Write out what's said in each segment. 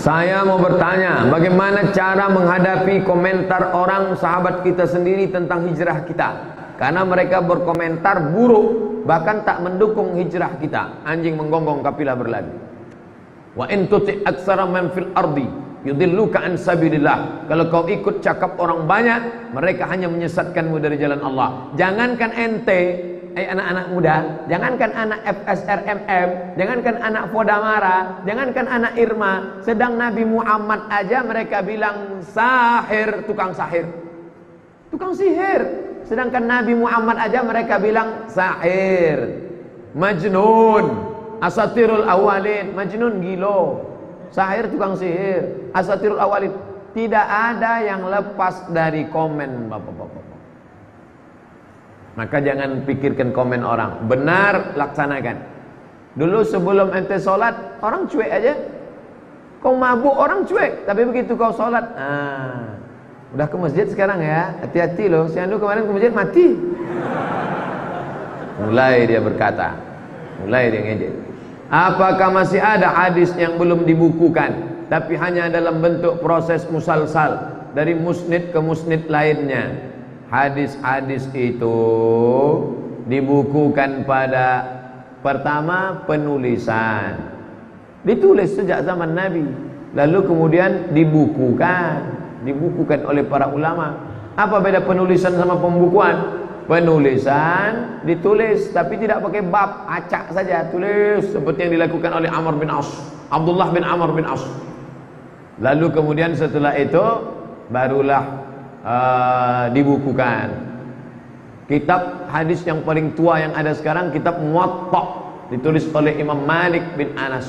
Saya mau bertanya, bagaimana cara menghadapi komentar orang sahabat kita sendiri tentang hijrah kita? Karena mereka berkomentar buruk, bahkan tak mendukung hijrah kita. Anjing menggonggong, kapilah berlari. Wa in tuti' aktsara man fil ardi yudilluka an sabilillah. Kalau kau ikut cakap orang banyak, mereka hanya menyesatkanmu dari jalan Allah. Jangankan ente, anak-anak muda, jangankan anak FSRMM, jangankan anak Fodamara, jangankan anak Irma, sedang Nabi Muhammad aja mereka bilang sahir, tukang sahir, tukang sihir. Sedangkan Nabi Muhammad aja mereka bilang sahir, majnun, asatirul awalin, majnun gilo, sahir tukang sihir, asatirul awalin. Tidak ada yang lepas dari komen bapak-bapak. Maka jangan pikirkan komen orang, benar laksanakan. Dulu sebelum ente sholat, orang cuek aja. Kau mabuk orang cuek, tapi begitu kau sholat, udah ke masjid sekarang ya, hati-hati loh. Si Andu kemarin ke masjid mati. Mulai dia berkata, mulai dia ngejek. Apakah masih ada hadis yang belum dibukukan, tapi hanya dalam bentuk proses musalsal dari musnid ke musnid lainnya? Hadis-hadis itu dibukukan pada pertama penulisan, ditulis sejak zaman Nabi, lalu kemudian dibukukan oleh para ulama. Apa beda penulisan sama pembukuan? Penulisan ditulis tapi tidak pakai bab, acak saja tulis seperti yang dilakukan oleh Amr bin As, Abdullah bin Amr bin As. Lalu kemudian setelah itu barulah dibukukan. Kitab hadis yang paling tua yang ada sekarang kitab Muwatta, ditulis oleh Imam Malik bin Anas.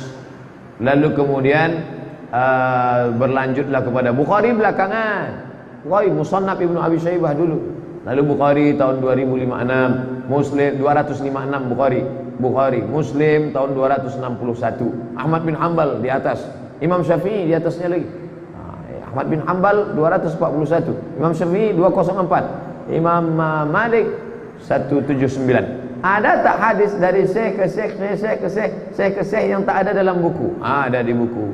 Lalu kemudian berlanjutlah kepada Bukhari belakangan. Bukhari Musannaf Ibnu Abi Syaibah dulu. Lalu Bukhari tahun 2056, Muslim 256 Bukhari, Muslim tahun 261. Ahmad bin Hanbal di atas, Imam Syafi'i di atasnya lagi. Ahmad bin Hanbal 241, Imam Syafi'i 204, Imam Malik 179. Ada tak hadis dari syekh ke syekh yang tak ada dalam buku? Ada di buku.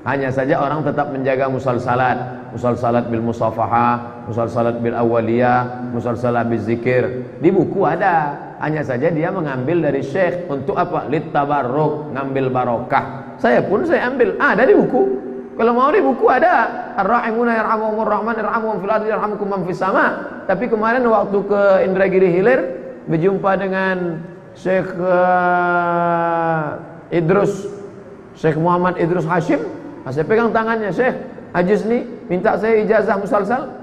Hanya saja orang tetap menjaga musalsalat bil musafahah, musalsalat bil awaliyah, musalsalat bil zikir. Di buku ada. Hanya saja dia mengambil dari syekh untuk apa? Lit tabarruk, ngambil barokah. Saya pun saya ambil, ada di buku. Kalau mau di buku ada, ar-rahimuna yarhamuhumur rahman yarhamuhum fil ardi yarhamukum man fis sama. Tapi kemarin waktu ke Indragiri Hilir berjumpa dengan Syekh Syekh Muhammad Idrus Hashim. Saya pegang tangannya, Syekh Hajiz nih minta saya ijazah musalsal.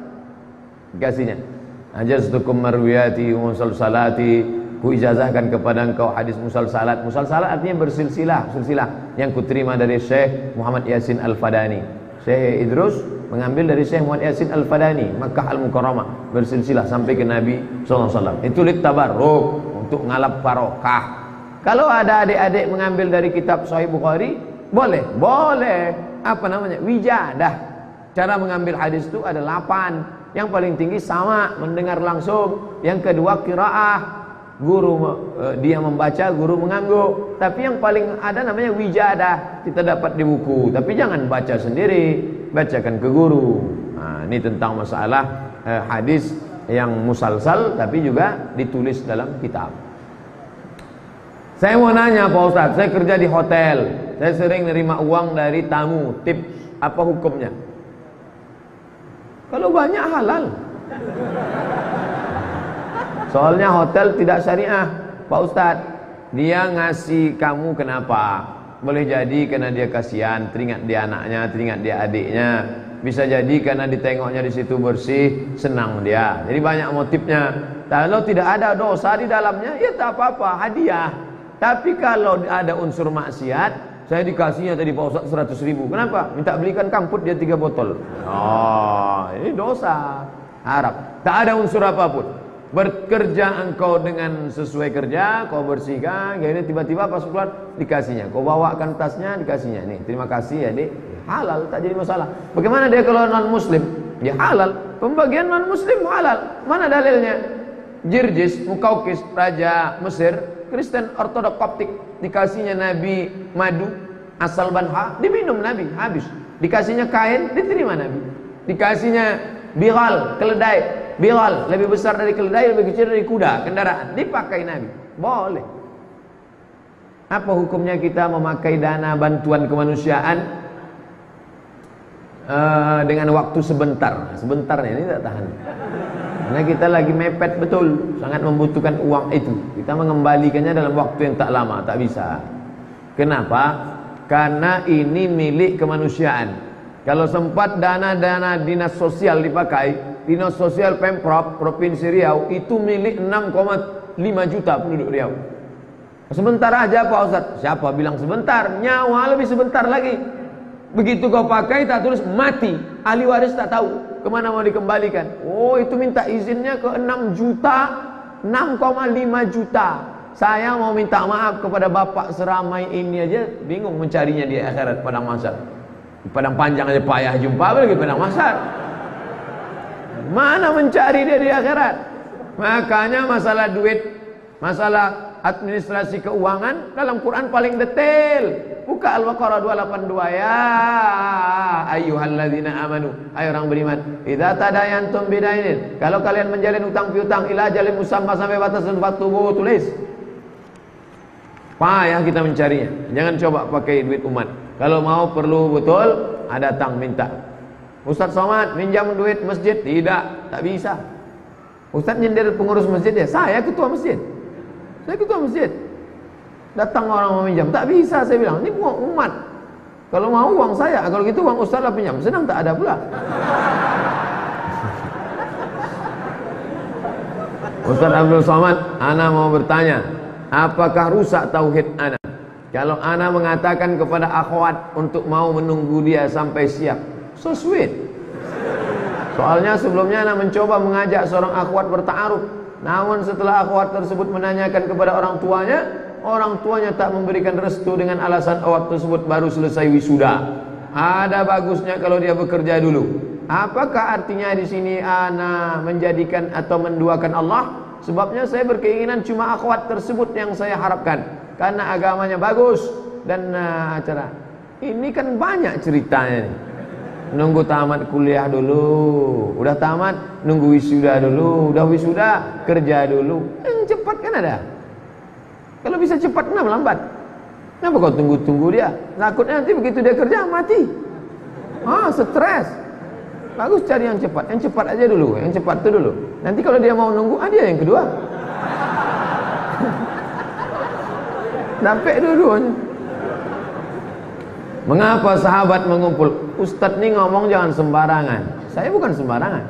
Dikasihnya. Ajaztukum marwiyati wa musalsalati. Ku ijazahkan kepada engkau hadis musalsalat. Musalsalat artinya bersilsilah, silsilah yang kuterima dari Syekh Muhammad Yasin Al-Fadani. Syekh Idrus mengambil dari Syekh Muhammad Yasin Al-Fadani, Makkah Al-Mukarramah, bersilsilah sampai ke Nabi SAW. Itu lit tabarruk, untuk ngalap barokah. Kalau ada adik-adik mengambil dari kitab Sahih Bukhari, boleh. Apa namanya? Wijadah. Cara mengambil hadis itu ada 8. Yang paling tinggi sama, mendengar langsung. Yang kedua qiraah, guru dia membaca, guru mengangguk. Tapi yang paling ada namanya wijadah, kita dapat di buku. Tapi jangan baca sendiri, bacakan ke guru. Nah, ini tentang masalah hadis yang musalsal tapi juga ditulis dalam kitab. Saya mau nanya Pak Ustadz, saya kerja di hotel, saya sering nerima uang dari tamu, tip, apa hukumnya? Kalau banyak halal. Soalnya hotel tidak syariah, Pak Ustadz. Dia ngasih kamu kenapa? Boleh jadi karena dia kasihan, teringat dia anaknya, teringat dia adiknya. Bisa jadi karena ditengoknya di situ bersih, senang dia. Jadi banyak motifnya. Kalau tidak ada dosa di dalamnya, ya tak apa-apa, hadiah. Tapi kalau ada unsur maksiat, saya dikasihnya tadi Pak Ustadz 100.000. Kenapa? Minta belikan kamput dia 3 botol. Oh, ini dosa. Harap. Tak ada unsur apapun. Bekerja engkau dengan sesuai kerja, kau bersihkan, ini tiba-tiba pas keluar dikasihnya, kau bawakan tasnya dikasihnya, nih terima kasih ya dek, halal, tak jadi masalah. Bagaimana dia kalau non muslim? Ya halal, pembagian non muslim halal. Mana dalilnya? Jirjis, Mukaukis, raja Mesir, Kristen Ortodok Koptik, dikasihnya Nabi madu asal Banha, diminum Nabi, habis. Dikasihnya kain, diterima Nabi. Dikasihnya bighal, keledai, bighal lebih besar dari keledai, lebih kecil dari kuda, kendaraan, dipakai Nabi. Boleh. Apa hukumnya kita memakai dana bantuan kemanusiaan dengan waktu sebentar? Sebentar ini tak tahan. Karena kita lagi mepet betul, sangat membutuhkan uang itu. Kita mengembalikannya dalam waktu yang tak lama, tak bisa. Kenapa? Karena ini milik kemanusiaan. Kalau sempat dana-dana dinas sosial dipakai, dinas sosial Pemprov Provinsi Riau itu milik 6,5 juta penduduk Riau. Sebentar aja Pak Ustaz. Siapa bilang sebentar? Nyawa lebih sebentar lagi. Begitu kau pakai tak tulis mati, ahli waris tak tahu kemana mau dikembalikan. Oh, itu minta izinnya ke 6 juta, 6,5 juta. Saya mau minta maaf kepada bapak seramai ini aja bingung mencarinya di akhirat padang mahsyar. Di padang panjang aja payah jumpa, apalagi padang mahsyar. Mana mencari dia di akhirat? Makanya masalah duit, masalah administrasi keuangan dalam Quran paling detail. Buka Al-Baqarah 282 ya ayyuhalladzina amanu, ayo orang beriman, idza tadayantum bidainin, kalau kalian menjalin utang piutang ila ajalin musamma sampai batas faktubu, tulis. Payah kita mencarinya. Jangan coba pakai duit umat. Kalau mau perlu betul, datang minta. Ustaz Somad minjam duit masjid, tidak, tak bisa. Ustaz nyindir pengurus masjid ya, saya ketua masjid. Saya ketua masjid. Datang orang mau minjam, tak bisa, saya bilang, ini uang umat. Kalau mau uang saya, kalau gitu uang ustaz lah pinjam, sedang tak ada pula. Ustaz Abdul Somad, ana mau bertanya, apakah rusak tauhid ana kalau ana mengatakan kepada akhwat untuk mau menunggu dia sampai siap? So sweet. Soalnya sebelumnya ana mencoba mengajak seorang akhwat berta'aruf, namun setelah akhwat tersebut menanyakan kepada orang tuanya tak memberikan restu dengan alasan akhwat tersebut baru selesai wisuda. Ada bagusnya kalau dia bekerja dulu. Apakah artinya di sini ana menjadikan atau menduakan Allah? Sebabnya saya berkeinginan cuma akhwat tersebut yang saya harapkan, karena agamanya bagus dan acara. Ini kan banyak ceritanya. Nunggu tamat kuliah dulu, udah tamat nunggu wisuda dulu, udah wisuda kerja dulu. Yang cepat kan ada. Kalau bisa cepat kenapa lambat? Kenapa kau tunggu-tunggu dia? Takutnya nanti begitu dia kerja mati. Stres. Bagus cari yang cepat aja dulu, yang cepat itu dulu. Nanti kalau dia mau nunggu, dia yang kedua. Sampai dulu. Mengapa sahabat mengumpul? Ustadz ini ngomong jangan sembarangan. Saya bukan sembarangan.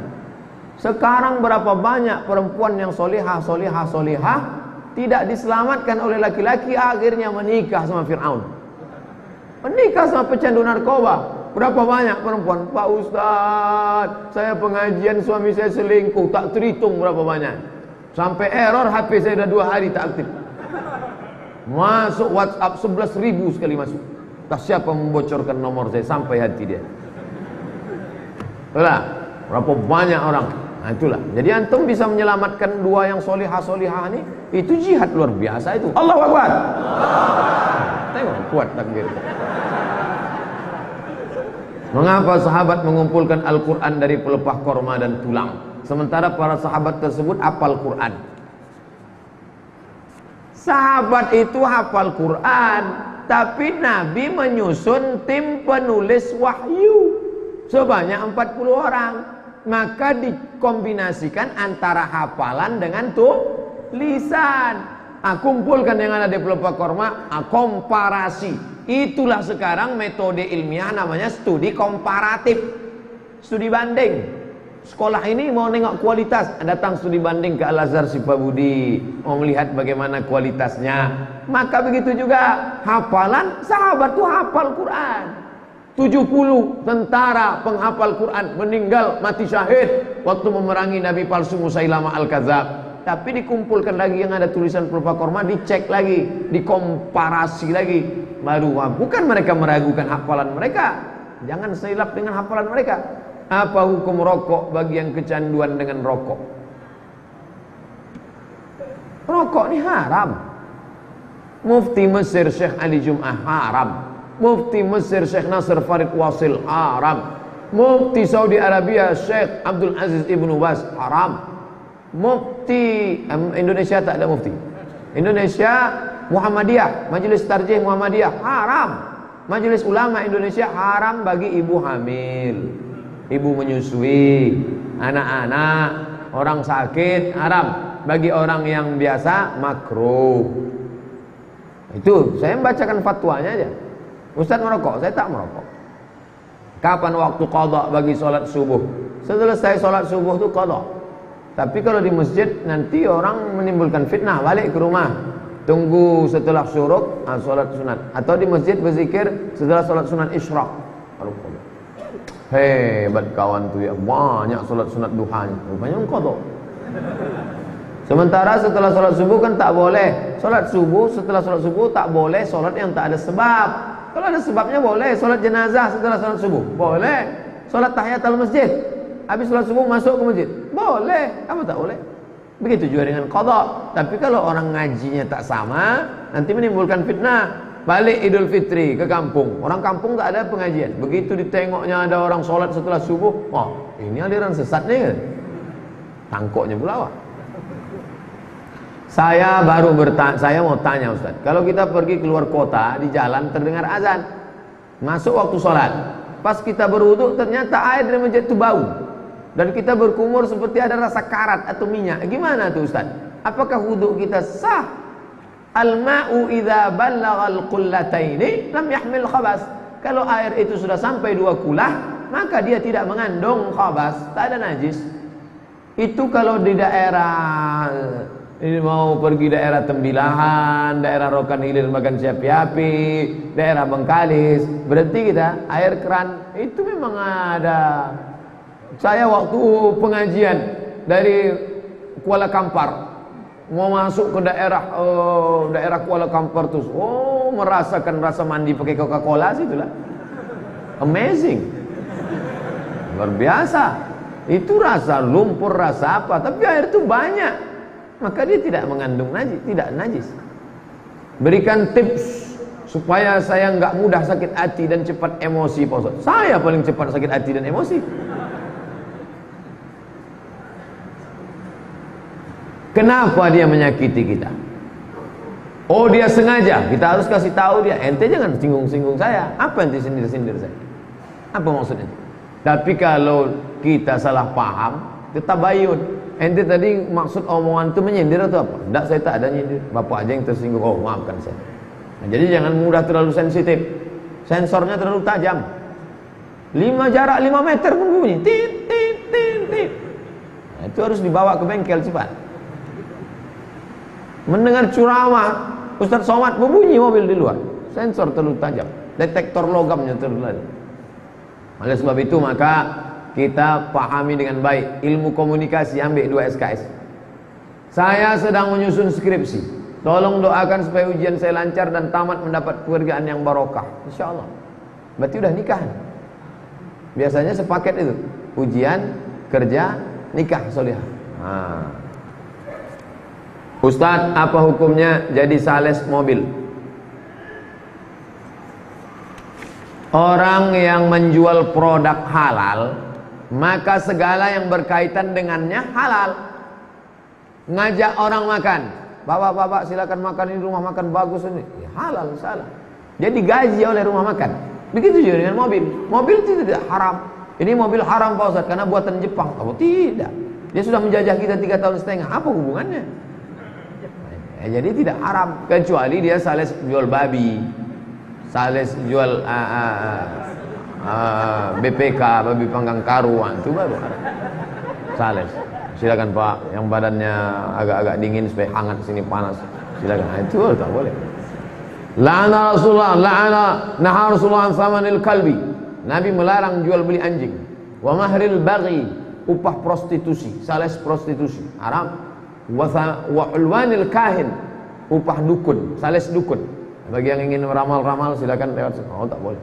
Sekarang berapa banyak perempuan yang solihah tidak diselamatkan oleh laki-laki, akhirnya menikah sama Fir'aun, menikah sama pecandu narkoba. Berapa banyak perempuan, Pak Ustadz, saya pengajian suami saya selingkuh, tak terhitung berapa banyak. Sampai error HP saya udah 2 hari tak aktif. Masuk WhatsApp 11.000 sekali masuk. Tak siapa membocorkan nomor saya sampai hati dia. Itulah, berapa banyak orang. Nah itulah. Jadi antum bisa menyelamatkan 2 yang solihah ini, itu jihad luar biasa itu. Allahu Akbar. Tengok kuat takbir. Mengapa sahabat mengumpulkan Al-Quran dari pelepah korma dan tulang, sementara para sahabat tersebut hafal Quran? Sahabat itu hafal Quran, tapi Nabi menyusun tim penulis wahyu sebanyak 40 orang. Maka dikombinasikan antara hafalan dengan tulisan. Kumpulkan yang ada di pelepah korma, komparasi. Itulah sekarang metode ilmiah namanya studi komparatif, studi banding. Sekolah ini mau nengok kualitas, datang studi banding ke Al-Azhar Sipabudi, mau melihat bagaimana kualitasnya. Maka begitu juga hafalan, sahabat tuh hafal Quran. 70 tentara penghafal Quran meninggal mati syahid waktu memerangi Nabi palsu Musailamah Al-Kadzab. Tapi dikumpulkan lagi yang ada tulisan pelepah korma, dicek lagi, dikomparasi lagi. Baru bukan mereka meragukan hafalan mereka. Jangan silap dengan hafalan mereka. Apa hukum rokok bagi yang kecanduan dengan rokok? Rokok ini haram. Mufti Mesir Syekh Ali Jum'ah haram. Mufti Mesir Syekh Nasr Farid Wasil, haram. Mufti Saudi Arabia Syekh Abdul Aziz Ibnu Baz, haram. Mufti Indonesia tak ada mufti. Indonesia Muhammadiyah, Majelis Tarjih Muhammadiyah, haram. Majelis Ulama Indonesia haram bagi ibu hamil, ibu menyusui, anak-anak, orang sakit, haram. Bagi orang yang biasa makruh. Itu saya membacakan fatwanya aja. Ustaz merokok, saya tak merokok. Kapan waktu qadha bagi sholat subuh? Selesai sholat subuh itu qadha. Tapi kalau di masjid nanti orang menimbulkan fitnah, balik ke rumah. Tunggu setelah syuruk, sholat sunat. Atau di masjid berzikir setelah sholat sunat isyraq. Hebat kawan tuh ya, banyak sholat sunat duhanya. Rupanya qadha. Sementara setelah sholat subuh kan tak boleh. Sholat subuh, setelah sholat subuh tak boleh sholat yang tak ada sebab. Kalau ada sebabnya boleh. Sholat jenazah setelah sholat subuh boleh. Sholat tahiyatul masjid, habis sholat subuh masuk ke masjid, boleh. Apa tak boleh? Begitu juga dengan qadha. Tapi kalau orang ngajinya tak sama, nanti menimbulkan fitnah. Balik Idul Fitri ke kampung, orang kampung tak ada pengajian. Begitu ditengoknya ada orang sholat setelah subuh, wah ini aliran sesat nih kan? Tangkoknya pula wah. Saya mau tanya Ustaz, kalau kita pergi keluar kota, di jalan terdengar azan, masuk waktu sholat, pas kita berwudu ternyata air dari masjid itu bau, dan kita berkumur seperti ada rasa karat atau minyak, gimana tuh Ustaz? Apakah wudu kita sah? Al-ma'u idza ballaghal qullataini lam yahmil khabas. Kalau air itu sudah sampai 2 kulah, maka dia tidak mengandung khabas, tak ada najis. Itu kalau di daerah ini mau pergi daerah Tembilahan, daerah Rokan Hilir Makan Siapi-api, daerah Bengkalis, berhenti kita air keran itu memang ada. Saya waktu pengajian dari Kuala Kampar mau masuk ke daerah Kuala Kampar tuh, merasakan rasa mandi pakai Coca-Cola situlah. Amazing. Luar biasa. Itu rasa lumpur, rasa apa, tapi air itu banyak. Maka dia tidak mengandung najis, tidak najis. Berikan tips supaya saya enggak mudah sakit hati dan cepat emosi, Pak Ustaz. Saya paling cepat sakit hati dan emosi. Kenapa dia menyakiti kita? Oh, dia sengaja. Kita harus kasih tahu dia, ente jangan singgung-singgung saya. Apa ente sindir-sindir saya? Apa maksudnya? Tapi kalau kita salah paham, kita bayun. Ente tadi maksud omongan itu menyindir atau apa? Tidak, saya tak ada nyindir. Bapak aja yang tersinggung. Oh, maafkan saya. Nah, jadi jangan mudah terlalu sensitif. Sensornya terlalu tajam. Jarak 5 meter pun bunyi. Tit, tit, tit, tit. Nah, itu harus dibawa ke bengkel cepat. Mendengar ceramah Ustaz Somad berbunyi mobil di luar. Sensor terlalu tajam. Detektor logamnya terlalu tajam. Oleh sebab itu maka kita pahami dengan baik ilmu komunikasi, ambil 2 SKS. Saya sedang menyusun skripsi. Tolong doakan supaya ujian saya lancar dan tamat mendapat pekerjaan yang barokah. Insyaallah. Berarti udah nikah. Biasanya sepaket itu. Ujian, kerja, nikah solihah. Ustaz, apa hukumnya jadi sales mobil? Orang yang menjual produk halal, maka segala yang berkaitan dengannya halal. Ngajak orang makan, bapak-bapak silakan makan ini, rumah makan bagus ini, ya, halal, salah. Jadi gaji oleh rumah makan. Begitu juga dengan mobil. Mobil itu tidak haram. Ini mobil haram Pak Ustaz karena buatan Jepang. Oh tidak, dia sudah menjajah kita 3,5 tahun. Apa hubungannya? Jadi tidak haram, kecuali dia sales jual babi, sales jual BPK, babi panggang karuan, itu baru sales. Silakan Pak, yang badannya agak-agak dingin supaya hangat, sini panas, silakan. Itu tak boleh. La'ana Rasulullah, naha Rasulullah an samanil kalbi. Nabi melarang jual beli anjing. Wa mahril baghi, upah prostitusi, sales prostitusi, haram. Wa ulwanil kahin, upah dukun, sales dukun. Bagi yang ingin meramal-ramal silakan lewat. Oh, tak boleh.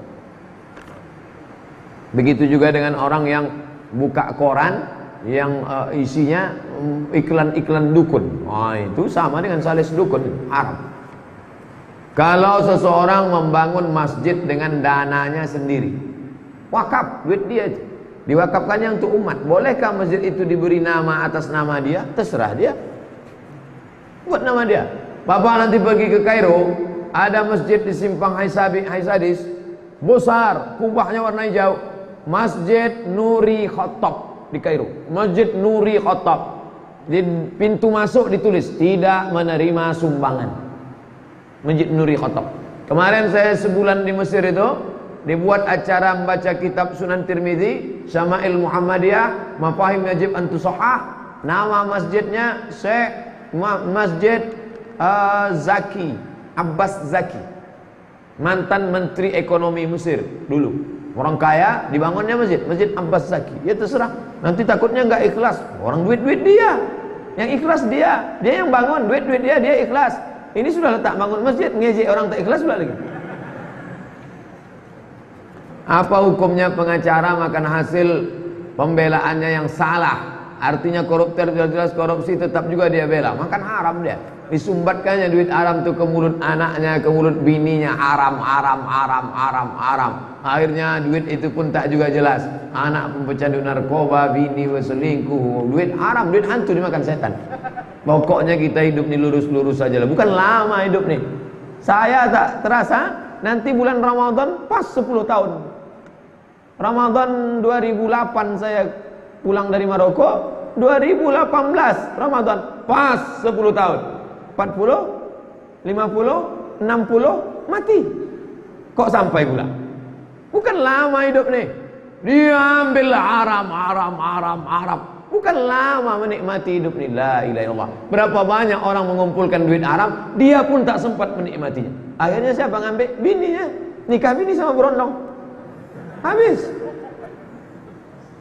Begitu juga dengan orang yang buka koran yang isinya iklan-iklan dukun. Itu sama dengan sales dukun, haram. Kalau seseorang membangun masjid dengan dananya sendiri, wakaf, duit dia itu, diwakafkannya untuk umat, bolehkah masjid itu diberi nama atas nama dia? Terserah dia, buat nama dia. Bapak nanti pergi ke Kairo, ada masjid di simpang Haisadis, besar, kubahnya warna hijau, Masjid Nuri Khattab di Kairo, Masjid Nuri Khattab. Di pintu masuk ditulis tidak menerima sumbangan, Masjid Nuri Khattab. Kemarin saya sebulan di Mesir itu, dibuat acara membaca kitab Sunan Tirmizi, Syama'il Muhammadiyah, Mafahim Yajib an Tusahhah. Nama masjidnya Masjid Zaki, Abbas Zaki, mantan Menteri Ekonomi Mesir dulu. Orang kaya dibangunnya Masjid Abbas Zaki. Ya terserah. Nanti takutnya nggak ikhlas. Orang duit dia, yang ikhlas dia yang bangun, duit dia ikhlas. Ini sudah letak bangun masjid, ngejek orang tak ikhlas pula lagi. Apa hukumnya pengacara makan hasil pembelaannya yang salah? Artinya koruptor jelas korupsi tetap juga dia bela. Makan haram dia. Disumbatkannya duit haram tuh ke mulut anaknya, ke mulut bininya, haram. Akhirnya duit itu pun tak juga jelas. Anak pecandu narkoba, bini berselingkuh, duit haram, duit hantu dimakan setan. Pokoknya kita hidup nih lurus-lurus saja lah. Bukan lama hidup nih. Saya tak terasa nanti bulan Ramadan pas 10 tahun. Ramadan 2008 saya pulang dari Maroko, 2018 Ramadan pas 10 tahun. 40, 50, 60 mati. Kok sampai pula? Bukan lama hidup nih. Dia ambil haram. Bukan lama menikmati hidup nih. La ilaha illallah. Berapa banyak orang mengumpulkan duit haram, dia pun tak sempat menikmatinya. Akhirnya siapa ngambil? Bininya. Nikah bini sama berondong. Habis.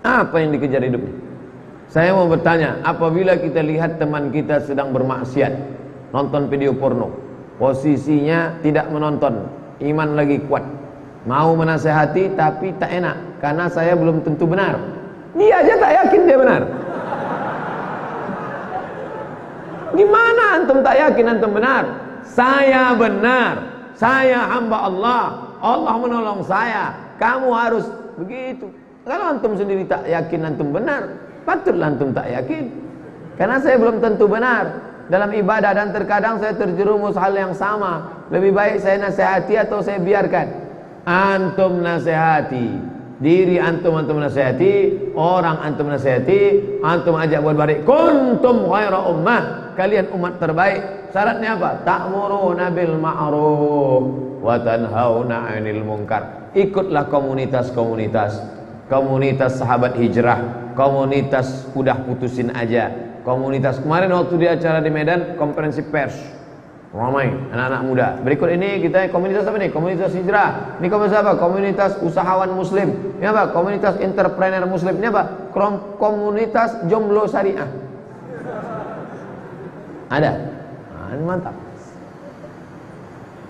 Apa yang dikejar hidup ini? Saya mau bertanya, apabila kita lihat teman kita sedang bermaksiat, nonton video porno, posisinya tidak menonton, iman lagi kuat, mau menasehati tapi tak enak, karena saya belum tentu benar. Dia aja tak yakin dia benar. Gimana antum tak yakin antum benar? Saya benar, saya hamba Allah, Allah menolong saya, kamu harus begitu. Kalau antum sendiri tak yakin antum benar, patutlah antum tak yakin, karena saya belum tentu benar dalam ibadah, dan terkadang saya terjerumus hal yang sama. Lebih baik saya nasihati atau saya biarkan? Antum nasihati diri antum, antum nasihati orang, antum nasihati, antum ajak buat baik. Kuntum khaira ummah, kalian umat terbaik. Syaratnya apa? Ta'muruna bil ma'ruf wa tanhauna 'anil munkar. Ikutlah komunitas sahabat hijrah, komunitas udah putusin aja, komunitas kemarin waktu di acara di Medan, konferensi pers ramai anak-anak muda. Berikut ini kita komunitas apa nih? Komunitas hijrah. Ini komunitas apa? Komunitas usahawan muslim. Ini apa? Komunitas entrepreneur muslim. Ini apa? Komunitas jomblo syariah. Ada. Nah, mantap.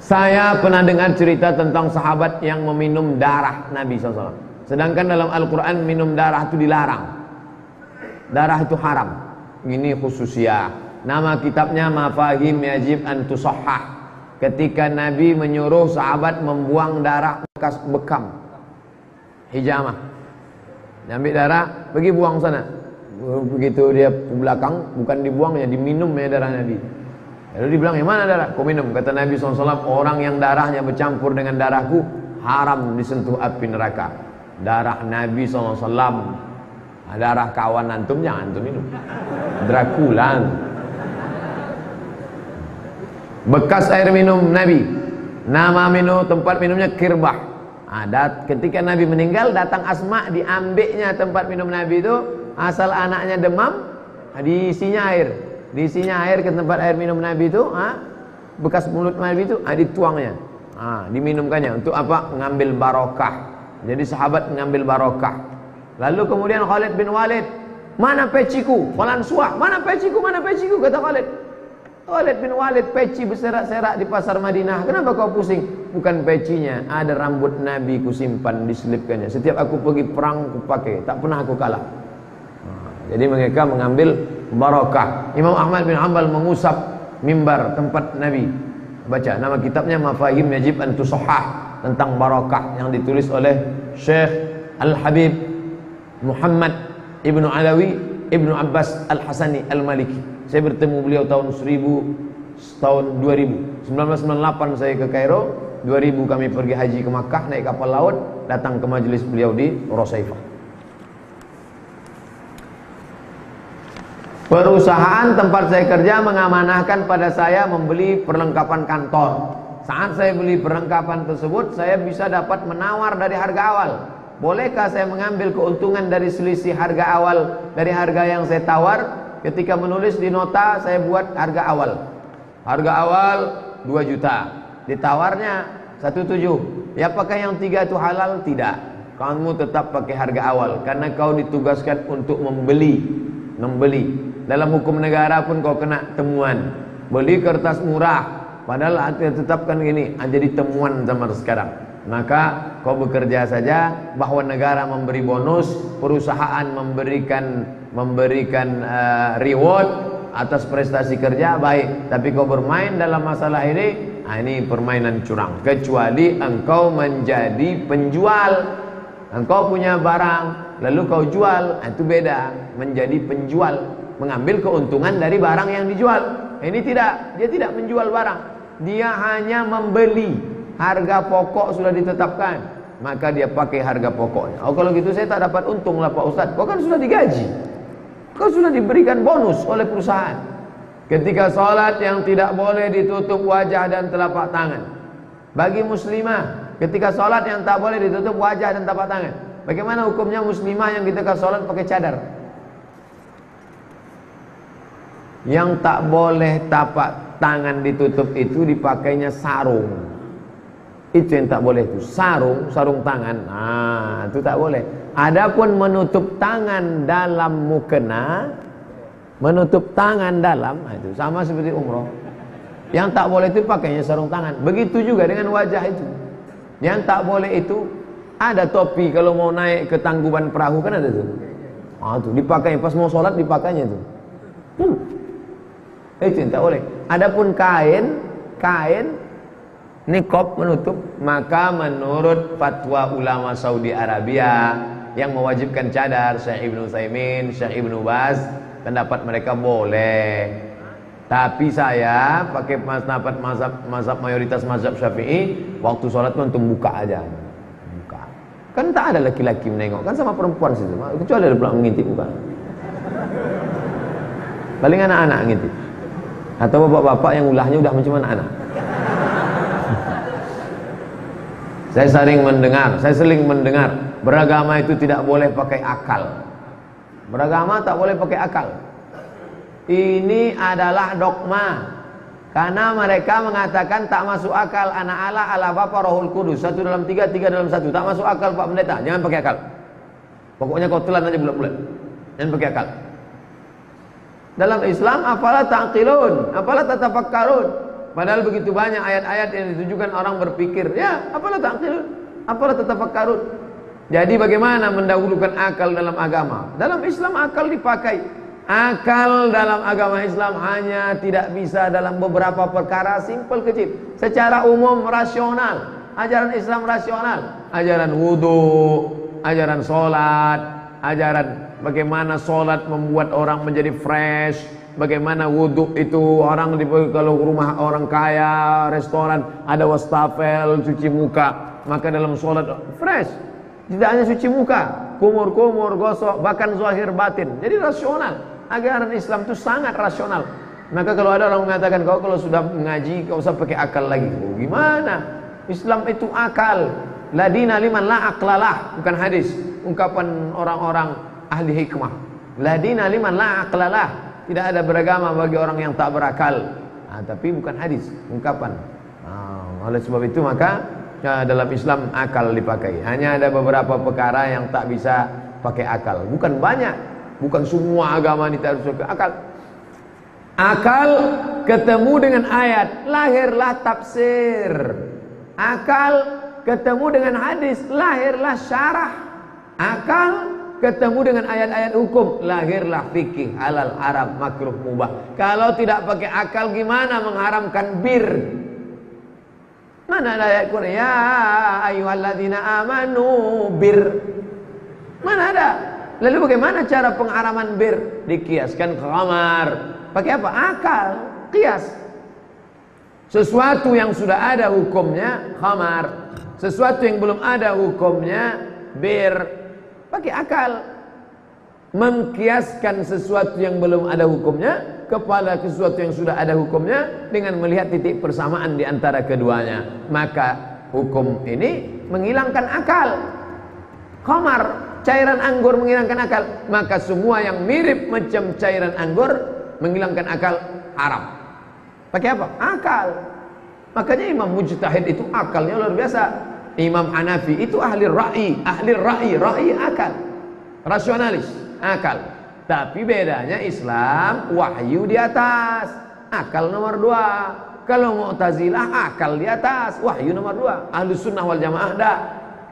Saya pernah dengar cerita tentang sahabat yang meminum darah Nabi SAW. Sedangkan dalam Al-Quran minum darah itu dilarang. Darah itu haram. Ini khususnya. Nama kitabnya Mafahim Yajib an Tusahhah. Ketika Nabi menyuruh sahabat membuang darah bekas bekam, hijamah, ambil darah, pergi buang sana. Begitu dia ke belakang, bukan dibuangnya, diminum ya darah Nabi. Lalu dibilang, yang mana darah? Kau minum. Kata Nabi SAW, orang yang darahnya bercampur dengan darahku haram disentuh api neraka. Darah Nabi SAW, darah kawan antum jangan antum minum. Dracula. Bekas air minum Nabi, nama minum, tempat minumnya Kirbah. Ketika Nabi meninggal, datang Asma, diambilnya tempat minum Nabi itu. Asal anaknya demam, diisinya air ke tempat air minum Nabi itu. Bekas mulut Nabi itu dituangnya, diminumkannya. Untuk apa? Mengambil barokah. Jadi sahabat mengambil barokah. Lalu kemudian Khalid bin Walid, mana peciku? Falan suah, mana peciku? Kata Khalid. Khalid bin Walid, peci berserak-serak di pasar Madinah. Kenapa kau pusing? Bukan pecinya, ada rambut Nabi ku simpan, diselipkannya. Setiap aku pergi perang ku pakai, tak pernah aku kalah. Jadi mereka mengambil barokah. Imam Ahmad bin Hanbal mengusap mimbar tempat Nabi. Baca, nama kitabnya Mafahim Yajib an Tusahhah, tentang barakah, yang ditulis oleh Syekh Al-Habib Muhammad Ibnu Alawi Ibnu Abbas Al-Hasani Al-Maliki. Saya bertemu beliau tahun 2000. 1998 saya ke Kairo, 2000 kami pergi haji ke Makkah naik kapal laut, datang ke majelis beliau di Rosaifah. Perusahaan tempat saya kerja mengamanahkan pada saya membeli perlengkapan kantor. Saat saya beli perlengkapan tersebut, saya bisa dapat menawar dari harga awal. Bolehkah saya mengambil keuntungan dari selisih harga awal dari harga yang saya tawar? Ketika menulis di nota, saya buat harga awal. Harga awal 2 juta. Ditawarnya 1,7. Ya, apakah yang 3 itu halal? Tidak. Kamu tetap pakai harga awal karena kau ditugaskan untuk membeli. Dalam hukum negara pun kau kena temuan. Beli kertas murah, padahal tetapkan gini, jadi temuan zaman sekarang. Maka kau bekerja saja, bahwa negara memberi bonus, perusahaan memberikan reward atas prestasi kerja, baik. Tapi kau bermain dalam masalah ini permainan curang. Kecuali engkau menjadi penjual, engkau punya barang lalu kau jual, itu beda. Menjadi penjual, mengambil keuntungan dari barang yang dijual. Ini tidak, dia tidak menjual barang, dia hanya membeli. Harga pokok sudah ditetapkan, maka dia pakai harga pokoknya. Oh, kalau gitu saya tak dapat untung lah Pak Ustadz. Kau kan sudah digaji, kau sudah diberikan bonus oleh perusahaan. Ketika sholat yang tidak boleh ditutup wajah dan telapak tangan. Bagi muslimah, ketika sholat yang tak boleh ditutup wajah dan telapak tangan. Bagaimana hukumnya muslimah yang ketika sholat pakai cadar? Yang tak boleh tapak tangan ditutup itu dipakainya sarung. Itu yang tak boleh, itu sarung tangan. Itu tak boleh. Adapun menutup tangan dalam mukena, menutup tangan dalam, itu sama seperti umroh. Yang tak boleh itu pakainya sarung tangan. Begitu juga dengan wajah itu. Yang tak boleh itu ada topi, kalau mau naik ke tangkuban perahu kan ada tuh. Tuh dipakai pas mau sholat, dipakainya tuh. Itu yang tak boleh. Adapun kain niqab menutup, maka menurut fatwa ulama Saudi Arabia yang mewajibkan cadar, Syekh Ibnu Utsaimin, Syekh Ibnu Baz, pendapat mereka boleh. Tapi saya pakai mazhab mayoritas mazhab Syafi'i, waktu sholat itu untuk buka aja. Buka. Kan tak ada laki-laki menengok, kan sama perempuan situ. Kecuali ada pula mengintip buka. Paling anak-anak ngintip. Atau bapak-bapak yang ulahnya udah macam anak-anak. Saya sering mendengar beragama itu tidak boleh pakai akal. Beragama tak boleh pakai akal. Ini adalah dogma. Karena mereka mengatakan tak masuk akal, anak Allah, Allah Bapa, Rohul Kudus, 1 dalam 3, 3 dalam 1. Tak masuk akal Pak Pendeta, jangan pakai akal. Pokoknya kau telan aja bulat-bulat. Jangan pakai akal. Dalam Islam, apalah ta'qilun, apalah tatafakkarun. Padahal begitu banyak ayat-ayat yang ditujukan orang berpikir. Ya, apalah ta'qilun, apalah tatafakkarun. Jadi bagaimana mendahulukan akal dalam agama? Dalam Islam akal dipakai. Akal dalam agama Islam hanya tidak bisa dalam beberapa perkara simpel kecil. Secara umum rasional. Ajaran Islam rasional. Ajaran wudu, ajaran sholat, ajaran bagaimana sholat membuat orang menjadi fresh. Bagaimana wudhu itu orang kalau rumah orang kaya, restoran ada wastafel, cuci muka, maka dalam sholat fresh. Tidak hanya cuci muka, kumur-kumur, gosok, bahkan zahir batin. Jadi rasional. Ajaran Islam itu sangat rasional. Maka kalau ada orang mengatakan kau kalau sudah mengaji kau usah pakai akal lagi. Oh, gimana? Islam itu akal. La dina liman la aqlalah, bukan hadis. Ungkapan orang-orang ahli hikmah. La dina liman la aqlalah. Tidak ada beragama bagi orang yang tak berakal. Tapi bukan hadis, ungkapan. Oleh sebab itu maka dalam Islam akal dipakai. Hanya ada beberapa perkara yang tak bisa pakai akal. Bukan banyak, bukan semua agama ini harus pakai akal. Akal ketemu dengan ayat, lahirlah tafsir. Akal ketemu dengan hadis, lahirlah syarah. Akal ketemu dengan ayat-ayat hukum, lahirlah fikih, halal, haram, makruh, mubah. Kalau tidak pakai akal gimana mengharamkan bir? Mana ada ayat Quran? Ya ayyuhalladzina amanu bir. Mana ada? Lalu bagaimana cara pengharaman bir? Dikiaskan ke khamar. Pakai apa? Akal. Kias. Sesuatu yang sudah ada hukumnya khamar. Sesuatu yang belum ada hukumnya bir. Pakai akal. Mengkiaskan sesuatu yang belum ada hukumnya kepada sesuatu yang sudah ada hukumnya dengan melihat titik persamaan di antara keduanya, maka hukum ini menghilangkan akal. Khamar, cairan anggur menghilangkan akal, maka semua yang mirip macam cairan anggur menghilangkan akal haram. Pakai apa? Akal. Makanya Imam Mujtahid itu akalnya luar biasa. Imam Hanafi itu ahli ra'i akal, rasionalis, akal. Tapi bedanya Islam wahyu di atas, akal nomor 2. Kalau Mu'tazilah akal di atas, wahyu nomor 2. Ahlus Sunnah wal Jamaah dah,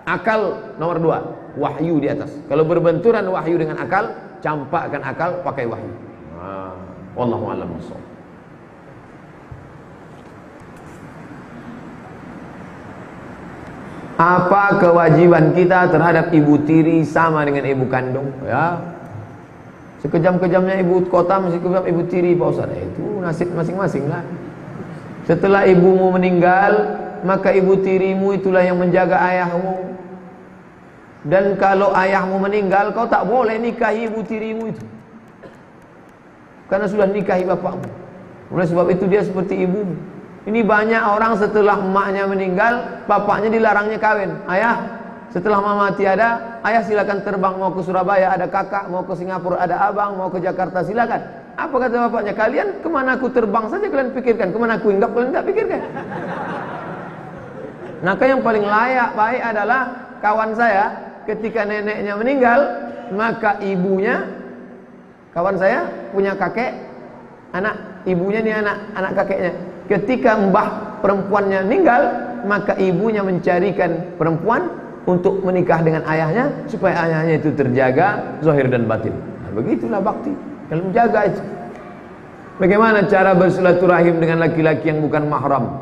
akal nomor 2, wahyu di atas. Kalau berbenturan wahyu dengan akal, campakkan akal pakai wahyu. Wallahu a'lam bishawab. Apa kewajiban kita terhadap ibu tiri sama dengan ibu kandung? Ya. Sekejam-kejamnya ibu kota masih kejam ibu tiri, Pak Ustaz. Itu nasib masing-masing lah. Setelah ibumu meninggal, maka ibu tirimu itulah yang menjaga ayahmu. Dan kalau ayahmu meninggal, kau tak boleh nikahi ibu tirimu itu, karena sudah nikahi bapakmu. Oleh sebab itu dia seperti ibumu. Ini banyak orang setelah emaknya meninggal, bapaknya dilarangnya kawin. Ayah, setelah mama tiada, ayah silakan terbang, mau ke Surabaya ada kakak, mau ke Singapura ada abang, mau ke Jakarta silakan. Apa kata bapaknya? Kalian kemana aku terbang saja kalian pikirkan, kemana aku hinggap kalian tak pikirkan. Maka yang paling layak baik adalah kawan saya ketika neneknya meninggal, maka ibunya, kawan saya punya kakek, anak ibunya nih anak kakeknya. Ketika mbah perempuannya meninggal, maka ibunya mencarikan perempuan untuk menikah dengan ayahnya supaya ayahnya itu terjaga zahir dan batin. Nah, begitulah bakti. Kalau menjaga itu. Bagaimana cara bersilaturahim dengan laki-laki yang bukan mahram?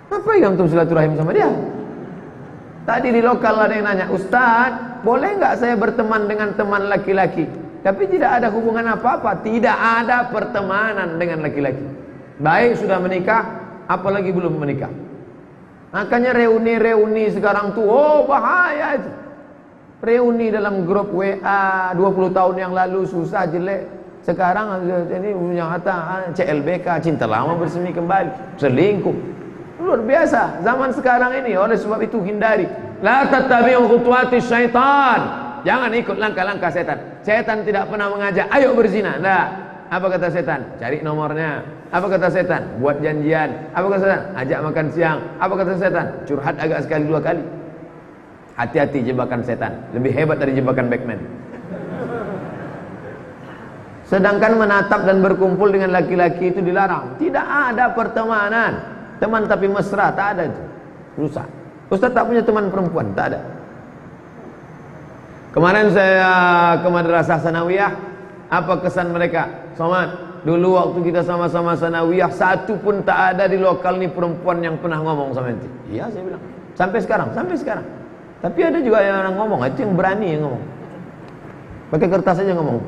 Apa yang untuk silaturahim sama dia? Tadi di lokal ada yang nanya, Ustaz, boleh nggak saya berteman dengan teman laki-laki tapi tidak ada hubungan apa-apa? Tidak ada pertemanan dengan laki-laki. Baik sudah menikah, apalagi belum menikah. Makanya reuni-reuni sekarang tuh, oh bahaya itu. Reuni dalam grup WA 20 tahun yang lalu susah jelek. Sekarang ini yang kata CLBK, cinta lama bersemi kembali, selingkuh. Luar biasa zaman sekarang ini. Oleh sebab itu hindari. La tattabi'u khutuwati syaitan. Jangan ikut langkah-langkah setan. Setan tidak pernah mengajak ayo berzina. Nah, apa kata setan? Cari nomornya. Apa kata setan? Buat janjian. Apa kata setan? Ajak makan siang. Apa kata setan? Curhat agak sekali 2 kali. Hati-hati jebakan setan. Lebih hebat dari jebakan Batman. Sedangkan menatap dan berkumpul dengan laki-laki itu dilarang. Tidak ada pertemanan. Teman tapi mesra, tak ada itu. Rusak. Ustaz tak punya teman perempuan, tak ada. Kemarin saya ke madrasah sanawiyah. Apa kesan mereka? Somad, dulu waktu kita sama-sama sanawiyah, satu pun tak ada di lokal ni perempuan yang pernah ngomong sama ente. Iya, saya bilang. Sampai sekarang. Tapi ada juga yang orang ngomong, itu yang berani yang ngomong. Pakai kertas saja ngomong.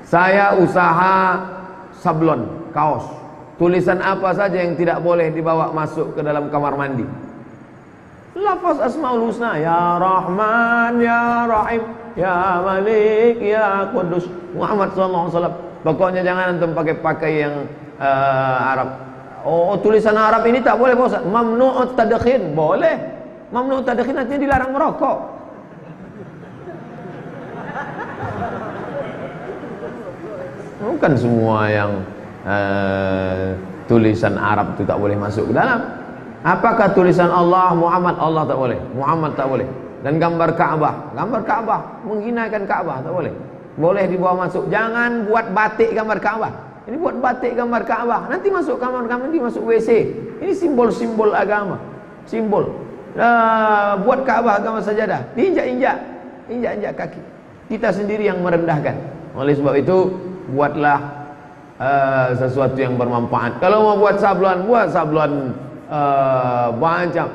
Saya usaha sablon, kaos. Tulisan apa saja yang tidak boleh dibawa masuk ke dalam kamar mandi? Lafaz Asmaul Husna, Ya Rahman, Ya Rahim, Ya Malik, Ya Qudus, Muhammad SAW. Pokoknya jangan antum pakai yang Arab. Oh, tulisan Arab ini tak boleh, Ustaz. Mamnu'ut tadkhin, boleh. Mamnu'ut tadkhin artinya dilarang merokok. Bukan semua yang tulisan Arab itu tak boleh masuk ke dalam. Apakah tulisan Allah, Muhammad, Allah tak boleh, Muhammad tak boleh. Dan gambar Ka'bah menghinakan Ka'bah tak boleh. Boleh dibawa masuk. Jangan buat batik gambar Ka'bah. Ini buat batik gambar Ka'bah, nanti masuk kamar, nanti masuk WC. Ini simbol-simbol agama. Simbol. Buat Ka'bah agama sajadah, diinjak kaki. Kita sendiri yang merendahkan. Oleh sebab itu, buatlah sesuatu yang bermanfaat. Kalau mau buat sablon, Macam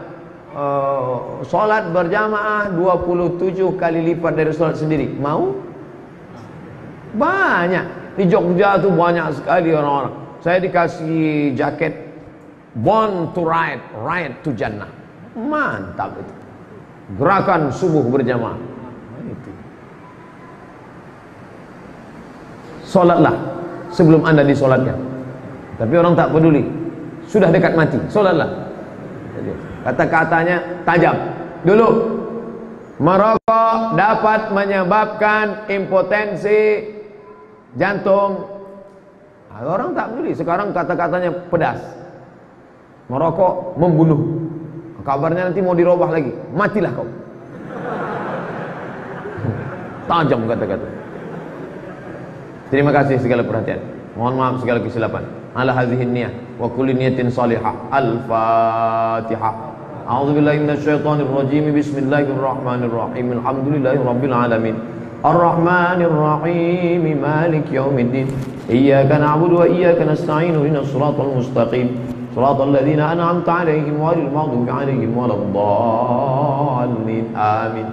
solat berjamaah 27 kali lipat dari solat sendiri. Mau? Banyak. Di Jogja tuh banyak sekali orang-orang. Saya dikasih jaket Born to Ride, Ride to Jannah. Mantap itu. Gerakan subuh berjamaah. Itu. Solatlah sebelum Anda disolatkan. Tapi orang tak peduli. Sudah dekat mati, solatlah. Kata-katanya tajam. Dulu merokok dapat menyebabkan impotensi jantung. Orang tak peduli. Sekarang kata-katanya pedas. Merokok membunuh. Kabarnya nanti mau dirubah lagi. Matilah kau. Tajam kata-kata. Terima kasih segala perhatian. Mohon maaf segala kesilapan. Ala hadhihi niyah wa kulli niyatin salihah. Al-Fatihah. A'udzubillahi minasyaitonir rajim. Bismillahirrahmanirrahim. Alhamdulillahirabbil alamin. Ar-Rahmanir Rahim. Maliki yaumiddin. Iyyaka na'budu wa iyyaka nasta'in. Ihdinas siratal mustaqim. Shiratal ladzina an'amta 'alaihim ghairil maghdubi 'alaihim waladdallin. Amin.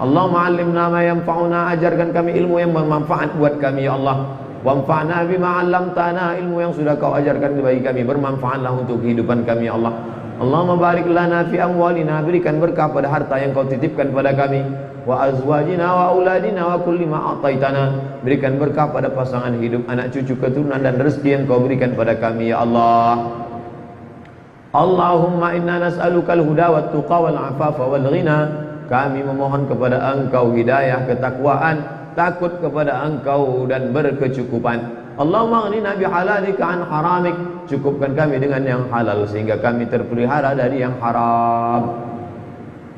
Allahumma 'allimna ma yanfa'una. Ajarkan kami ilmu yang bermanfaat buat kami ya Allah. Wanfa'na bima 'allamtana. Ilmu yang sudah kau ajarkan bagi kami bermanfaatlah untuk kehidupan kami ya Allah. Allahumma barik lana fi amwalina. Berikan berkah pada harta yang kau titipkan pada kami. Wa azwajina wa auladina wa kulli ma ataitana. Berikan berkah pada pasangan hidup, anak cucu, keturunan dan rezeki yang kau berikan pada kami ya Allah. Allahumma inna nas'alukal huda wat tuqa wal afafa wal ghina. Kami memohon kepada Engkau hidayah, ketakwaan, takut kepada Engkau dan berkecukupan. Allahumma aghnina bihalalika an haramik. Cukupkan kami dengan yang halal sehingga kami terpelihara dari yang haram.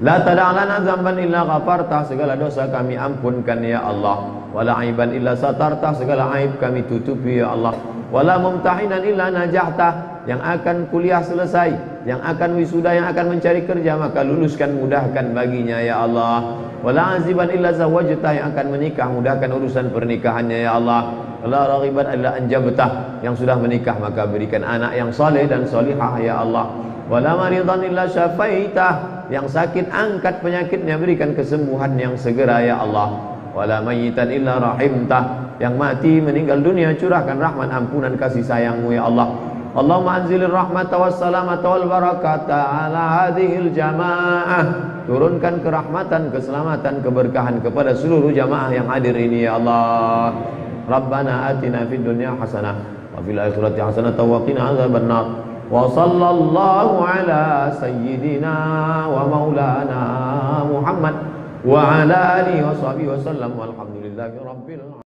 La tada'lana dzamban illa ghafartah. Segala dosa kami ampunkan ya Allah. Wala aiban illa satartah. Segala aib kami tutupi ya Allah. Wala mumtahinan illa najahta. Yang akan kuliah selesai, yang akan wisuda, yang akan mencari kerja, maka luluskan, mudahkan baginya ya Allah. Wala aziban illa zawajta. Yang akan menikah, mudahkan urusan pernikahannya ya Allah. Wala raghiban illa anjabtah. Yang sudah menikah maka berikan anak yang saleh dan salihah ya Allah. Wala maridan illa syafaitah. Yang sakit angkat penyakitnya, berikan kesembuhan yang segera ya Allah. Wala mayyitan illa rahimtah. Yang mati meninggal dunia, curahkan rahmat, ampunan, kasih sayangmu ya Allah. Allahumma anzilir rahmata wassalamata wal barakata ala hadhil jamaah. Turunkan kerahmatan, keselamatan, keberkahan kepada seluruh jamaah yang hadir ini ya Allah. Rabbana atina fid dunya hasanah wa fil akhirati hasanah wa qina adzabannar. Wa sallallahu ala sayyidina wa maulana Muhammad wa ala alihi wa sahbihi wa sallam. Walhamdulillahi rabbil alamin.